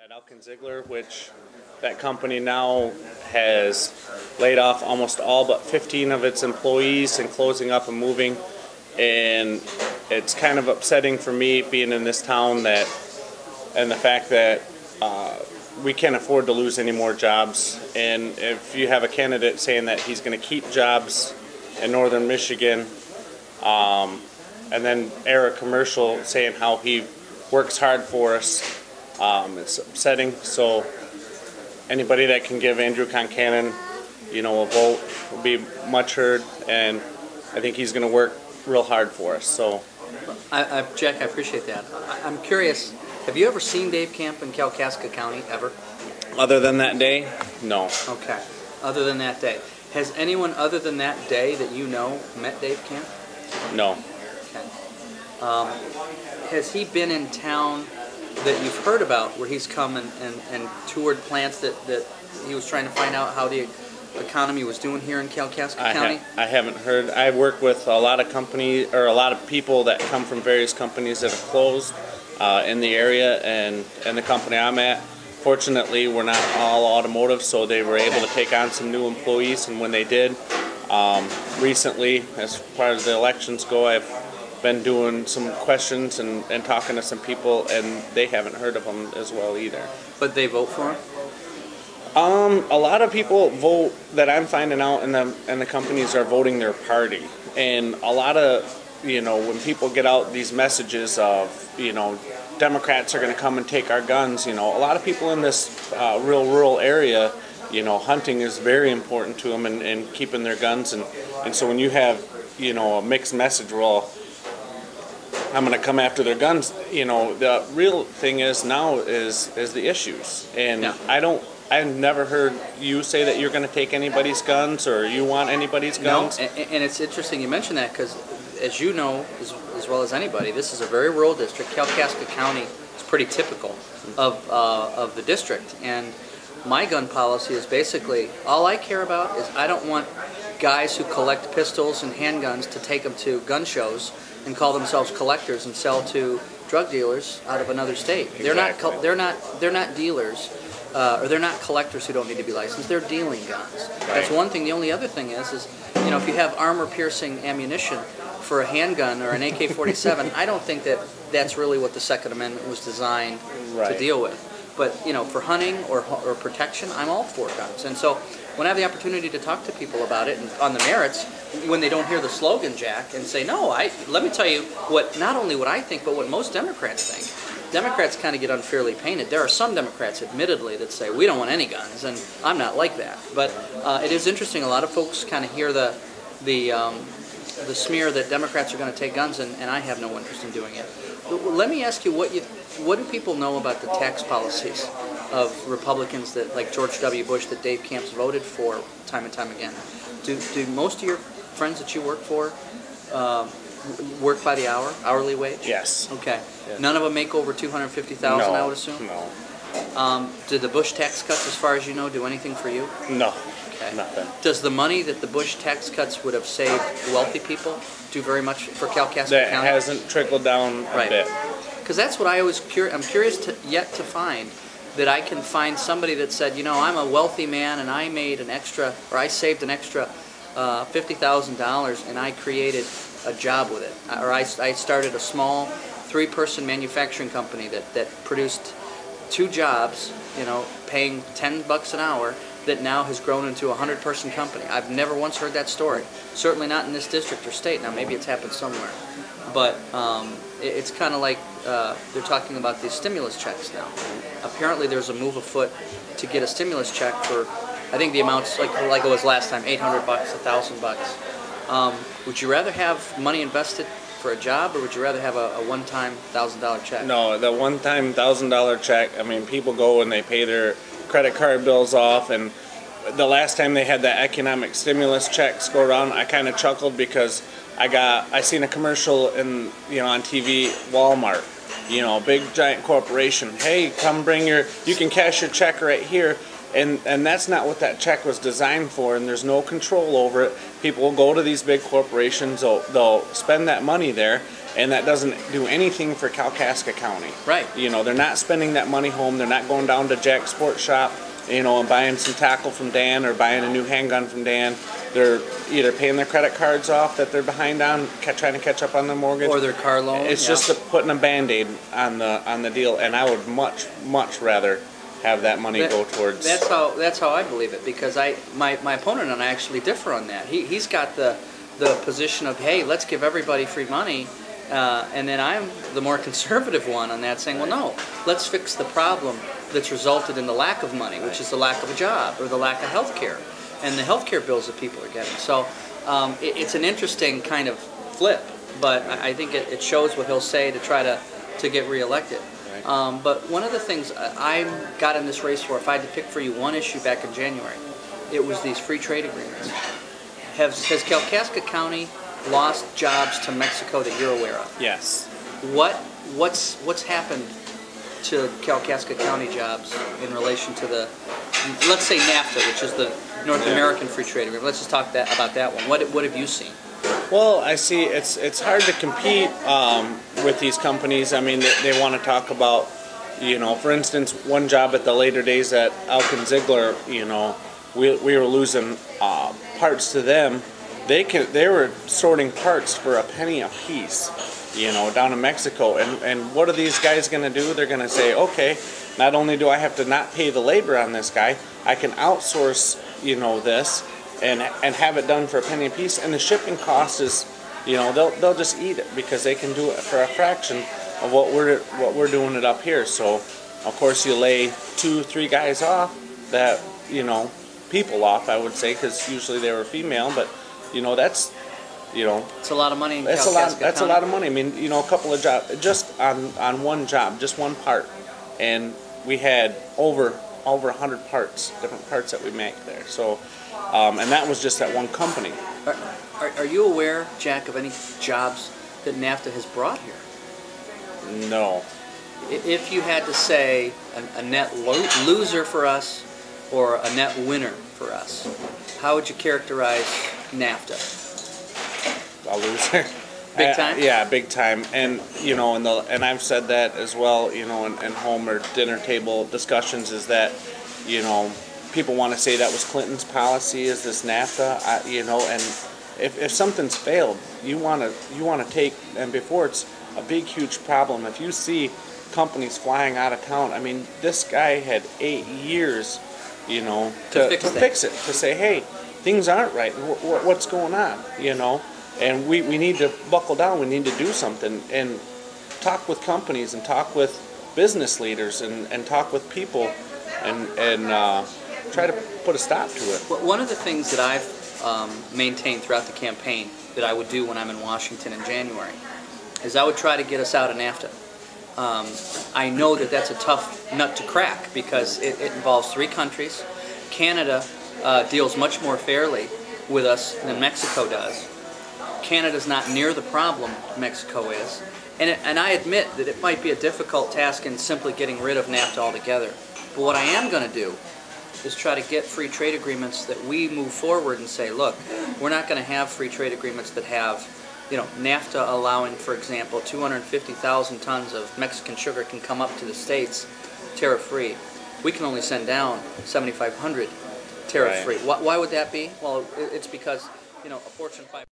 at Alken-Ziegler, which that company now has laid off almost all but 15 of its employees and closing up and moving. And it's kind of upsetting for me being in this town that, and the fact that we can't afford to lose any more jobs. And if you have a candidate saying that he's going to keep jobs in northern Michigan, and then air a commercial saying how he works hard for us, it's upsetting. So anybody that can give Andrew Concannon, a vote will be much heard, and I think he's going to work real hard for us. So, Jack, I appreciate that. I'm curious. Have you ever seen Dave Camp in Kalkaska County ever? Other than that day, no. Okay. Other than that day, has anyone other than that day that you know met Dave Camp? No. Okay. Has he been in town that you've heard about where he's come and toured plants that he was trying to find out how the economy was doing here in Kalkaska County? I haven't heard. I work with a lot of companies, or a lot of people that come from various companies that have closed in the area, and the company I'm at, fortunately, we're not all automotive, so they were able to take on some new employees, and when they did, recently, as far as the elections go, I've been doing some questions and talking to some people, and they haven't heard of him as well either. But they vote for him? A lot of people vote, that I'm finding out, and the companies are voting their party. And a lot of, when people get out these messages of, Democrats are going to come and take our guns, a lot of people in this real rural area, hunting is very important to them, and keeping their guns. And so when you have, a mixed message, well, I'm going to come after their guns, the real thing is now is the issues. And yeah. I've never heard you say that you're going to take anybody's guns or you want anybody's guns. No, and it's interesting you mention that, because as you know as well as anybody, this is a very rural district. Kalkaska County is pretty typical of the district. And my gun policy is basically, all I care about is I don't want guys who collect pistols and handguns to take them to gun shows and call themselves collectors and sell to drug dealers out of another state. Exactly. They're not dealers. Or they're not collectors who don't need to be licensed. They're dealing guns. Right. That's one thing. The only other thing is if you have armor-piercing ammunition for a handgun or an AK-47, I don't think that's really what the Second Amendment was designed to deal with. But for hunting or protection, I'm all for guns. And so when I have the opportunity to talk to people about it and on the merits, when they don't hear the slogan, Jack, and say, no, let me tell you not only what I think, but what most Democrats think. Democrats kind of get unfairly painted. There are some Democrats, admittedly, that say, we don't want any guns, and I'm not like that. But it is interesting. A lot of folks kind of hear the smear that Democrats are going to take guns, and I have no interest in doing it. Let me ask you, what do people know about the tax policies of Republicans that, like George W. Bush, that Dave Camp's voted for time and time again? Do most of your friends that you work for work by the hour, hourly wage? Yes. Okay. Yes. None of them make over $250,000, I would assume? No. Did the Bush tax cuts, as far as you know, do anything for you? No. Okay. Nothing. Does the money that the Bush tax cuts would have saved wealthy people do very much for Kalkaska County? That hasn't trickled down a bit. Because that's what I always I'm curious yet to find, that I can find somebody that said, I'm a wealthy man and I made an extra, or I saved an extra $50,000 and I created a job with it. Or I started a small 3-person manufacturing company that produced 2 jobs, paying $10 an hour, that now has grown into a 100-person company. I've never once heard that story. Certainly not in this district or state. Now maybe it's happened somewhere. But it's kind of like they're talking about these stimulus checks now. Apparently there's a move afoot to get a stimulus check for, I think the amount's like it was last time, $800, $1,000. Would you rather have money invested for a job, or would you rather have a one-time $1,000 check? No, the one-time $1,000 check, people go and they pay their credit card bills off, and the last time they had that economic stimulus checks go around, I kind of chuckled because I seen a commercial on TV, Walmart, big giant corporation. Hey, come bring you can cash your check right here. And that's not what that check was designed for, and there's no control over it. People will go to these big corporations, they'll spend that money there, and that doesn't do anything for Kalkaska County. Right. You know, they're not spending that money home, they're not going down to Jack's Sports Shop, you know, and buying some tackle from Dan or buying a new handgun from Dan. They're either paying their credit cards off that they're behind on, trying to catch up on their mortgage, or their car loan. It's just putting a Band-Aid on the deal, and I would much rather have that money go towards. That's how I believe it, because my opponent and I actually differ on that. He's got the position of, hey, let's give everybody free money, and then I'm the more conservative one on that, saying, well, no, let's fix the problem that's resulted in the lack of money, which is the lack of a job or the lack of health care and the health care bills that people are getting. So it's an interesting kind of flip, but I think it shows what he'll say to try to get reelected. But one of the things I got in this race for, if I had to pick for you one issue back in January, it was these free trade agreements. Has Kalkaska County lost jobs to Mexico that you're aware of? Yes. What's happened to Kalkaska County jobs in relation to the, let's say NAFTA, which is the North American Free Trade Agreement? Let's just talk about that one. What have you seen? Well, I see it's hard to compete with these companies. I mean, they want to talk about, you know, for instance, one job at the later days at Alken-Ziegler, you know, we were losing parts to them. They were sorting parts for a penny a piece, you know, down in Mexico. And what are these guys going to do? They're going to say, okay, not only do I have to not pay the labor on this guy, I can outsource, you know, this and have it done for a penny a piece. And the shipping cost is, you know, they'll just eat it because they can do it for a fraction of what we're doing it up here. So, of course, you lay 2-3 guys off that, you know, people off, I would say, because usually they were female, but you know, that's, you know, it's a lot of money in that's Kalkaska that's County. A lot of money. I mean, you know, a couple of jobs just on one job, just one part, and we had over 100 parts, different parts that we make there. So, and that was just at one company. Are you aware, Jack, of any jobs that NAFTA has brought here? No. If you had to say a net loser for us or a net winner for us, how would you characterize NAFTA? A loser. Big time? Yeah, big time. And you know, and I've said that as well, you know, in home or dinner table discussions, is that, you know, people want to say that was Clinton's policy, is this NAFTA, you know, and if something's failed, you want to take, and before it's a big, huge problem, if you see companies flying out of town, I mean, this guy had 8 years, you know, to fix it, to say, hey, things aren't right, what's going on, you know, and we need to buckle down, we need to do something, and talk with companies, and talk with business leaders, and talk with people, and try to put a stop to it. One of the things that I've maintained throughout the campaign that I would do when I'm in Washington in January is I would try to get us out of NAFTA. I know that that's a tough nut to crack because it involves 3 countries. Canada deals much more fairly with us than Mexico does. Canada's not near the problem Mexico is. And I admit that it might be a difficult task in simply getting rid of NAFTA altogether. But what I am going to do is try to get free trade agreements that we move forward and say, look, we're not going to have free trade agreements that have, you know, NAFTA allowing, for example, 250,000 tons of Mexican sugar can come up to the States tariff-free. We can only send down 7,500 tariff-free. Right. Why would that be? Well, it's because, you know, a Fortune 500